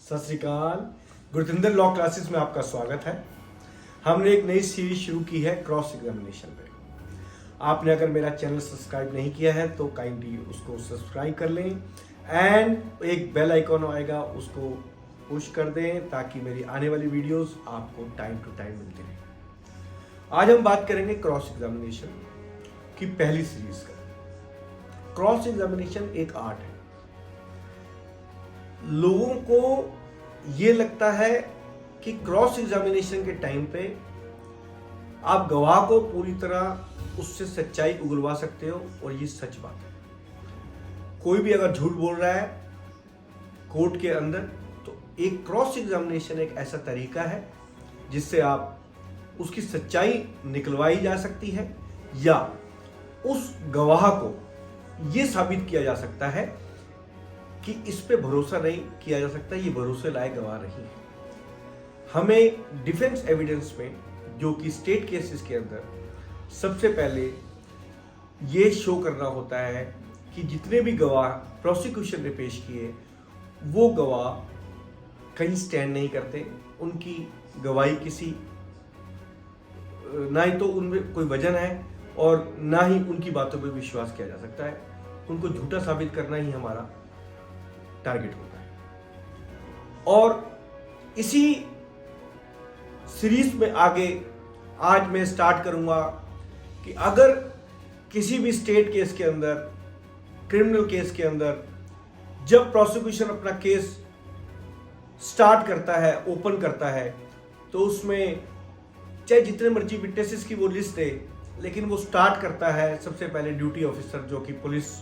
सत श्री अकाल। गुरतिंदर law classes में आपका स्वागत है। हमने एक नई सीरीज शुरू की है क्रॉस एग्जामिनेशन पे। आपने अगर मेरा चैनल सब्सक्राइब नहीं किया है तो काइंडली उसको सब्सक्राइब कर लें एंड एक बेल आइकॉन आएगा उसको पुश कर दें ताकि मेरी आने वाली वीडियोस आपको टाइम टू टाइम मिलती रहे। आज हम बात करेंगे क्रॉस एग्जामिनेशन की पहली सीरीज का। क्रॉस एग्जामिनेशन एक आर्ट है। लोगों को ये लगता है कि क्रॉस एग्जामिनेशन के टाइम पे आप गवाह को पूरी तरह उससे सच्चाई उगलवा सकते हो और ये सच बात है। कोई भी अगर झूठ बोल रहा है कोर्ट के अंदर तो एक क्रॉस एग्जामिनेशन एक ऐसा तरीका है जिससे आप उसकी सच्चाई निकलवाई जा सकती है या उस गवाह को ये साबित किया जा सकता है कि इस पे भरोसा नहीं किया जा सकता, ये भरोसे लायक गवाह नहीं है। हमें डिफेंस एविडेंस में जो कि स्टेट केसेस के अंदर सबसे पहले ये शो करना होता है कि जितने भी गवाह प्रोसिक्यूशन ने पेश किए वो गवाह कहीं स्टैंड नहीं करते, उनकी गवाही किसी ना ही तो उनमें कोई वजन है और ना ही उनकी बातों पर विश्वास किया जा सकता है। उनको झूठा साबित करना ही हमारा टारगेट होता है। और इसी सीरीज में आगे आज मैं स्टार्ट करूंगा कि अगर किसी भी स्टेट केस के अंदर, क्रिमिनल केस के अंदर जब प्रोसिक्यूशन अपना केस स्टार्ट करता है, ओपन करता है, तो उसमें चाहे जितने मर्जी विटनेसेस की वो लिस्ट दे, लेकिन वो स्टार्ट करता है सबसे पहले ड्यूटी ऑफिसर जो कि पुलिस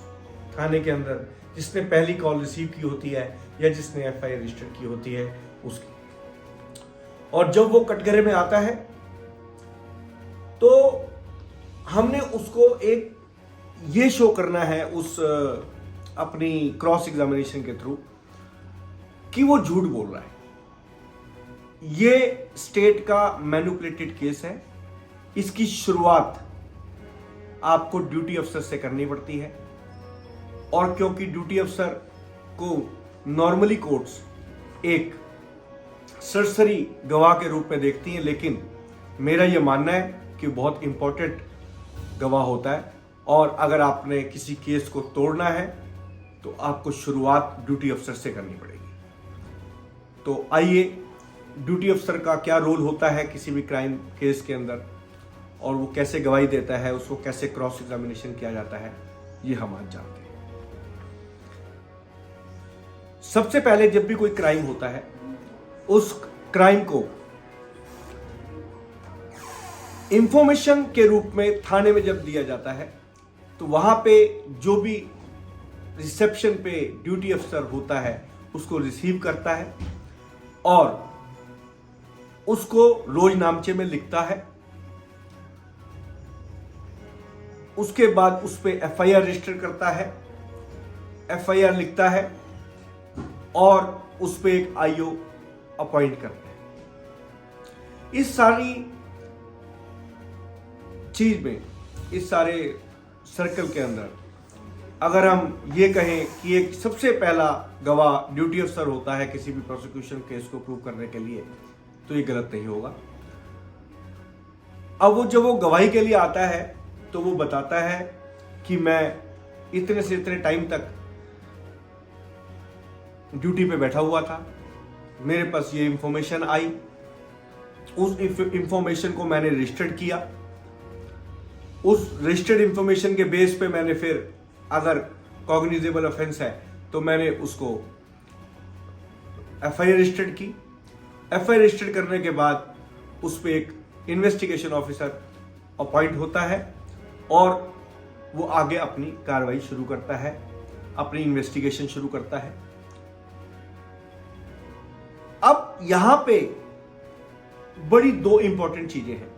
थाने के अंदर जिसने पहली कॉल रिसीव की होती है या जिसने एफआईआर रजिस्टर की होती है उसकी। और जब वो कटघरे में आता है तो हमने उसको एक ये शो करना है उस अपनी क्रॉस एग्जामिनेशन के थ्रू कि वो झूठ बोल रहा है। ये स्टेट का मैनिपुलेटेड केस है। इसकी शुरुआत आपको ड्यूटी अफसर से करनी पड़ती है और क्योंकि ड्यूटी अफसर को नॉर्मली कोर्ट्स एक सरसरी गवाह के रूप में देखती हैं, लेकिन मेरा यह मानना है कि बहुत इंपॉर्टेंट गवाह होता है और अगर आपने किसी केस को तोड़ना है तो आपको शुरुआत ड्यूटी अफसर से करनी पड़ेगी। तो आइए, ड्यूटी अफसर का क्या रोल होता है किसी भी क्राइम केस के अंदर और वो कैसे गवाही देता है, उसको कैसे क्रॉस एग्जामिनेशन किया जाता है, ये हम आज जानते हैं। सबसे पहले जब भी कोई क्राइम होता है उस क्राइम को इंफॉर्मेशन के रूप में थाने में जब दिया जाता है तो वहां पे जो भी रिसेप्शन पे ड्यूटी अफसर होता है उसको रिसीव करता है और उसको रोज नामचे में लिखता है। उसके बाद उस पे एफआईआर रजिस्टर करता है, एफआईआर लिखता है और उस पे एक आईओ अपॉइंट करते हैं। इस सारी चीज में, इस सारे सर्कल के अंदर अगर हम ये कहें कि एक सबसे पहला गवाह ड्यूटी अफसर होता है किसी भी प्रोसिक्यूशन केस को प्रूव करने के लिए, तो ये गलत नहीं होगा। अब वो जब वो गवाही के लिए आता है तो वो बताता है कि मैं इतने से इतने टाइम तक ड्यूटी पे बैठा हुआ था, मेरे पास ये इंफॉर्मेशन आई, उस इंफॉर्मेशन को मैंने रजिस्टर्ड किया, उस रजिस्टर्ड इंफॉर्मेशन के बेस पे मैंने फिर अगर कॉग्निजेबल ऑफेंस है तो मैंने उसको एफआईआर रजिस्टर्ड की। एफआईआर रजिस्टर्ड करने के बाद उस पर एक इन्वेस्टिगेशन ऑफिसर अपॉइंट होता है और वो आगे अपनी कार्रवाई शुरू करता है, अपनी इन्वेस्टिगेशन शुरू करता है। अब यहां पे बड़ी दो इंपॉर्टेंट चीजें हैं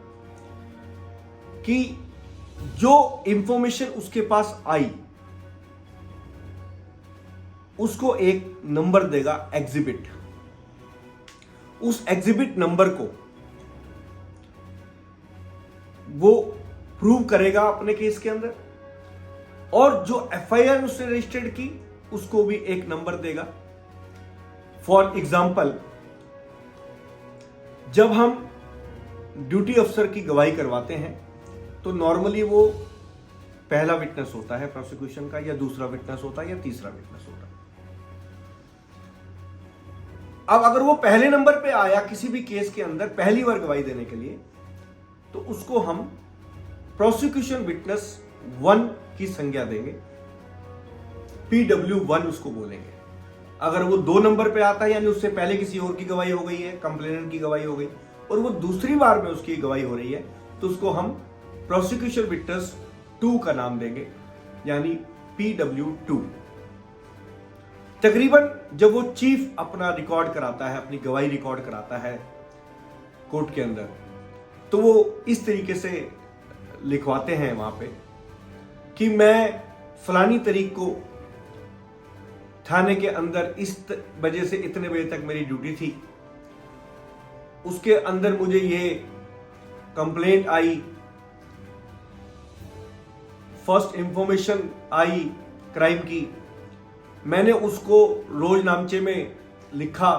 कि जो इंफॉर्मेशन उसके पास आई उसको एक नंबर देगा एग्जिबिट। उस एग्जिबिट नंबर को वो प्रूव करेगा अपने केस के अंदर और जो एफआईआर उसने रजिस्टर्ड की उसको भी एक नंबर देगा। फॉर एग्जाम्पल, जब हम ड्यूटी अफसर की गवाही करवाते हैं तो नॉर्मली वो पहला विटनेस होता है प्रोसिक्यूशन का, या दूसरा विटनेस होता है, या तीसरा विटनेस होता है। अब अगर वो पहले नंबर पे आया किसी भी केस के अंदर पहली बार गवाही देने के लिए, तो उसको हम प्रोसिक्यूशन विटनेस 1 की संज्ञा देंगे, PW1 उसको बोलेंगे। अगर वो 2 नंबर पे आता है, यानी उससे पहले किसी और की गवाही हो गई है, कंप्लेनेंट की गवाही हो गई, और वो दूसरी बार में उसकी गवाही हो रही है, तो उसको हम प्रोसिक्यूशन विटनेस 2 का नाम देंगे, यानी PW2। तकरीबन जब वो चीफ अपना रिकॉर्ड कराता है, अपनी गवाही रिकॉर्ड कराता है कोर्ट के अंदर, तो वो इस तरीके से लिखवाते हैं वहां पे कि मैं फलानी तारीख को थाने के अंदर इस बजे से इतने बजे तक मेरी ड्यूटी थी, उसके अंदर मुझे ये कंप्लेंट आई, फर्स्ट इंफॉर्मेशन आई क्राइम की, मैंने उसको रोज नामचे में लिखा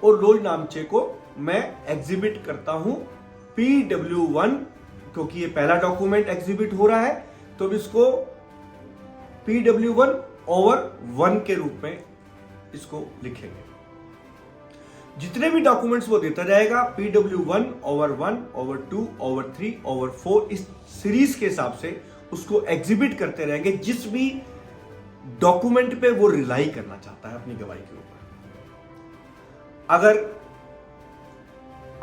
और रोज नामचे को मैं एग्जिबिट करता हूं PW1, क्योंकि ये पहला डॉक्यूमेंट एग्जिबिट हो रहा है, तो इसको PW1/1 के रूप में इसको लिखेंगे। जितने भी डॉक्यूमेंट्स वो देता जाएगा PW1/1/2/3/4 इस सीरीज के हिसाब से उसको एग्जिबिट करते रहेंगे, जिस भी डॉक्यूमेंट पे वो रिलाई करना चाहता है अपनी गवाही के ऊपर। अगर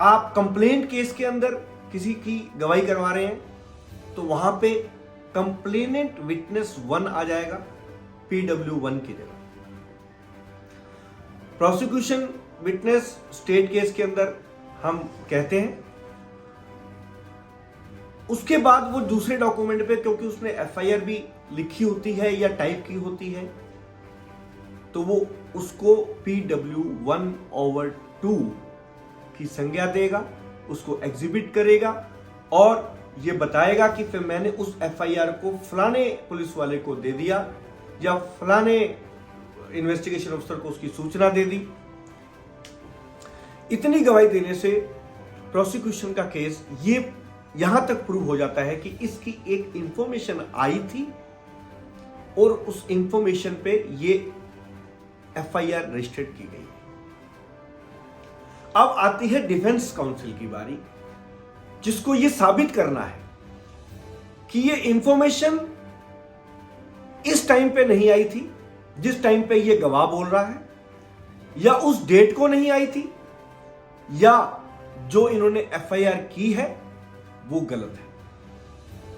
आप कंप्लेंट केस के अंदर किसी की गवाही करवा रहे हैं, तो वहां पे कंप्लेनेंट विटनेस 1 आ जाएगा PW1 की जगह। प्रोसिक्यूशन विटनेस स्टेट केस के अंदर हम कहते हैं, उसके बाद वो दूसरे डॉक्यूमेंट पे, क्योंकि उसने FIR भी लिखी होती है या टाइप की होती है, तो वो उसको PW1/2 की संज्ञा देगा, उसको एग्जिबिट करेगा और ये बताएगा कि फिर मैंने उस FIR को फलाने पुलिस वाले को दे दिया या फलाने इन्वेस्टिगेशन अफसर को उसकी सूचना दे दी। इतनी गवाही देने से प्रोसिक्यूशन का केस ये यहां तक प्रूव हो जाता है कि इसकी एक इंफॉर्मेशन आई थी और उस इंफॉर्मेशन पे ये FIR रजिस्टर्ड की गई। अब आती है डिफेंस काउंसिल की बारी, जिसको ये साबित करना है कि ये इंफॉर्मेशन इस टाइम पे नहीं आई थी जिस टाइम पे ये गवाह बोल रहा है, या उस डेट को नहीं आई थी, या जो इन्होंने FIR की है वो गलत है,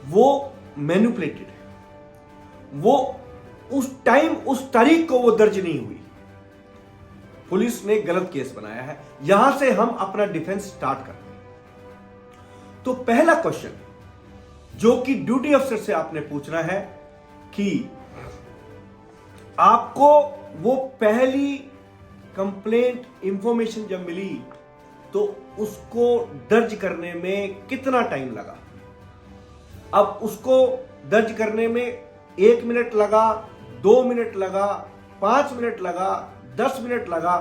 वो मैनिपुलेटेड है, वो उस टाइम उस तारीख को वो दर्ज नहीं हुई, पुलिस ने गलत केस बनाया है। यहां से हम अपना डिफेंस स्टार्ट करते हैं। तो पहला क्वेश्चन जो कि ड्यूटी अफसर से आपने पूछना है कि आपको वो पहली कंप्लेंट इंफॉर्मेशन जब मिली तो उसको दर्ज करने में कितना टाइम लगा। अब उसको दर्ज करने में 1 मिनट लगा, 2 मिनट लगा, 5 मिनट लगा, 10 मिनट लगा,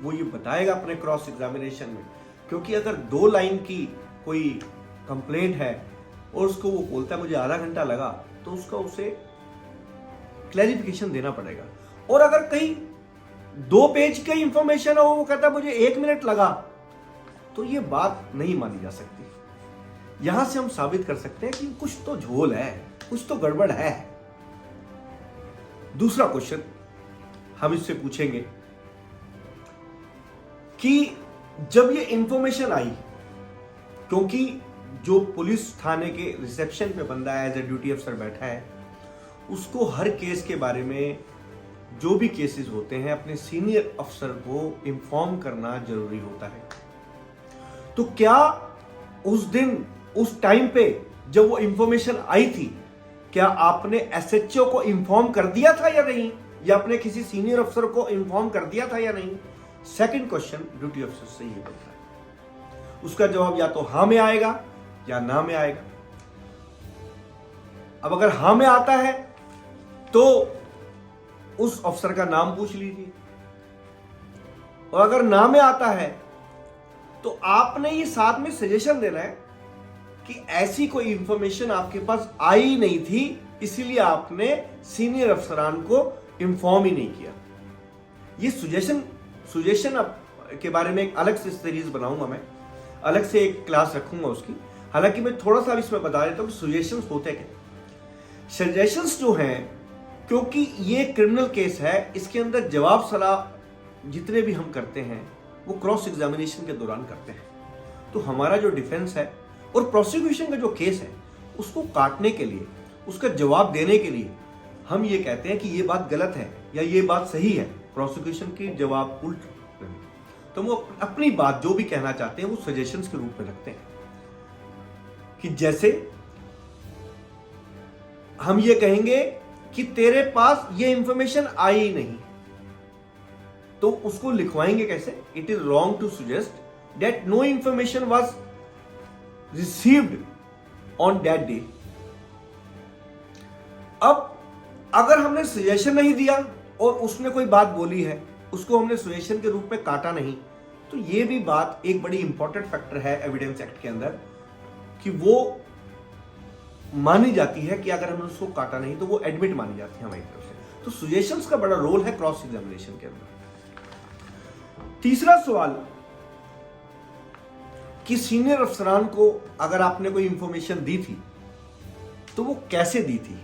वो ये बताएगा अपने क्रॉस एग्जामिनेशन में। क्योंकि अगर 2 लाइन की कोई कंप्लेंट है और उसको वो बोलता है मुझे आधा घंटा लगा, तो उसका उसे क्लैरिफिकेशन देना पड़ेगा। और अगर कहीं 2 पेज की इंफॉर्मेशन हो, वो कहता है मुझे 1 मिनट लगा, तो ये बात नहीं मानी जा सकती। यहां से हम साबित कर सकते हैं कि कुछ तो झोल है, कुछ तो गड़बड़ है। दूसरा क्वेश्चन हम इससे पूछेंगे कि जब ये इंफॉर्मेशन आई, क्योंकि जो पुलिस थाने के रिसेप्शन पे बंदा एज ए ड्यूटी अफसर बैठा है, उसको हर केस के बारे में जो भी केसेस होते हैं अपने सीनियर अफसर को इन्फॉर्म करना जरूरी होता है। तो क्या उस दिन उस टाइम पे जब वो इंफॉर्मेशन आई थी, क्या आपने SHO को इन्फॉर्म कर दिया था या नहीं, या अपने किसी सीनियर अफसर को इन्फॉर्म कर दिया था या नहीं? सेकंड क्वेश्चन ड्यूटी अफसर से ये बनता है। उसका जवाब या तो हां में आएगा या ना में आएगा। अब अगर हां में आता है तो उस अफसर का नाम पूछ लीजिए, और अगर ना में आता है तो आपने ये साथ में सजेशन देना है कि ऐसी कोई इंफॉर्मेशन आपके पास आई नहीं थी, इसीलिए आपने सीनियर अफसरान को इंफॉर्म ही नहीं किया। ये सुजेशन के बारे में एक अलग से सीरीज बनाऊंगा, मैं अलग से एक क्लास रखूंगा उसकी। हालांकि मैं थोड़ा सा इसमें बता देता हूं कि सजेशंस होते क्या। सजेशंस जो हैं, क्योंकि ये क्रिमिनल केस है, इसके अंदर जवाब सलाह जितने भी हम करते हैं वो क्रॉस एग्जामिनेशन के दौरान करते हैं। तो हमारा जो डिफेंस है और प्रोसिक्यूशन का जो केस है उसको काटने के लिए, उसका जवाब देने के लिए हम ये कहते हैं कि ये बात गलत है या ये बात सही है, प्रोसिक्यूशन की जवाब उल्ट। तो वो अपनी बात जो भी कहना चाहते हैं वो सजेशंस के रूप में रखते हैं कि जैसे हम ये कहेंगे कि तेरे पास ये इंफॉर्मेशन आई नहीं, तो उसको लिखवाएंगे कैसे? It is wrong to suggest that no information was received on that day. अब अगर हमने सजेशन नहीं दिया और उसने कोई बात बोली है, उसको हमने सजेशन के रूप में काटा नहीं, तो ये भी बात एक बड़ी इंपॉर्टेंट फैक्टर है एविडेंस एक्ट के अंदर कि वो मानी जाती है कि अगर हमने उसको काटा नहीं तो वो एडमिट मानी जाती है हमारी तरफ से। तो सजेशंस का बड़ा रोल है क्रॉस एग्जामिनेशन के अंदर। तीसरा सवाल कि सीनियर अफसरान को अगर आपने कोई इंफॉर्मेशन दी थी तो वो कैसे दी थी,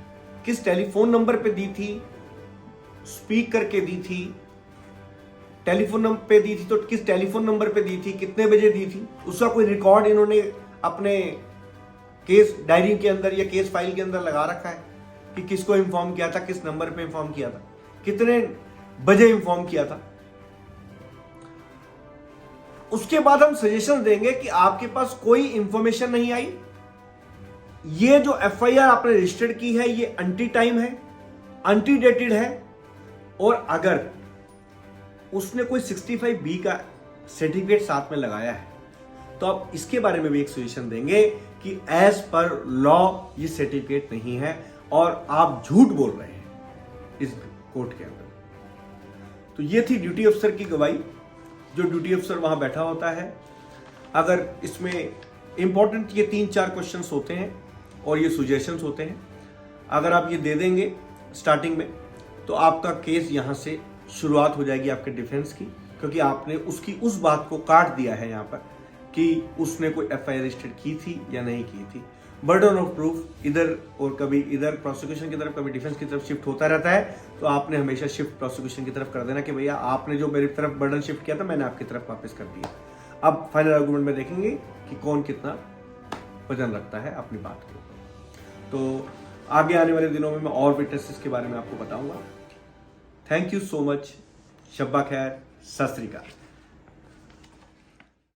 किस टेलीफोन नंबर पे दी थी, स्पीक करके दी थी, टेलीफोन नंबर पे दी थी तो किस टेलीफोन नंबर पे दी थी, कितने बजे दी थी, उसका कोई रिकॉर्ड इन्होंने अपने केस डायरी के अंदर या केस फाइल के अंदर लगा रखा है कि किसको इंफॉर्म किया था, किस नंबर पे इंफॉर्म किया था, कितने बजे इंफॉर्म किया था। उसके बाद हम सजेशन देंगे कि आपके पास कोई इंफॉर्मेशन नहीं आई, ये जो एफआईआर आपने रजिस्टर्ड की है ये अंटी टाइम है, अंटी डेटेड है, और अगर उसने कोई 65B का सर्टिफिकेट साथ में लगाया है तो आप इसके बारे में भी एक सजेशन देंगे कि एज पर लॉ ये सर्टिफिकेट नहीं है और आप झूठ बोल रहे हैं इस कोर्ट के अंदर। तो ये थी ड्यूटी अफसर की गवाही, जो ड्यूटी अफसर वहां बैठा होता है। अगर इसमें इंपॉर्टेंट ये 3-4 क्वेश्चंस होते हैं और ये सुजेशंस होते हैं, अगर आप ये दे देंगे स्टार्टिंग में तो आपका केस यहां से शुरुआत हो जाएगी आपके डिफेंस की, क्योंकि आपने उसकी उस बात को काट दिया है यहां पर कि उसने कोई एफआईआर रजिस्टर्ड की थी या नहीं की थी। बर्डन ऑफ प्रूफ इधर और कभी इधर प्रोसिक्यूशन की तरफ कभी डिफेंस की तरफ शिफ्ट होता रहता है, तो आपने हमेशा शिफ्ट प्रोसिक्यूशन की तरफ कर देना कि भैया आपने जो मेरी तरफ बर्डन शिफ्ट किया था मैंने आपकी तरफ वापस कर दिया। अब फाइनल आर्गुमेंट में देखेंगे कि कौन कितना वजन रखता है अपनी बात के ऊपर। तो आगे आने वाले दिनों में मैं और विटनेसेस के बारे में आपको बताऊंगा। Thank you so much. शब्बा खैर, सत श्री अकाल।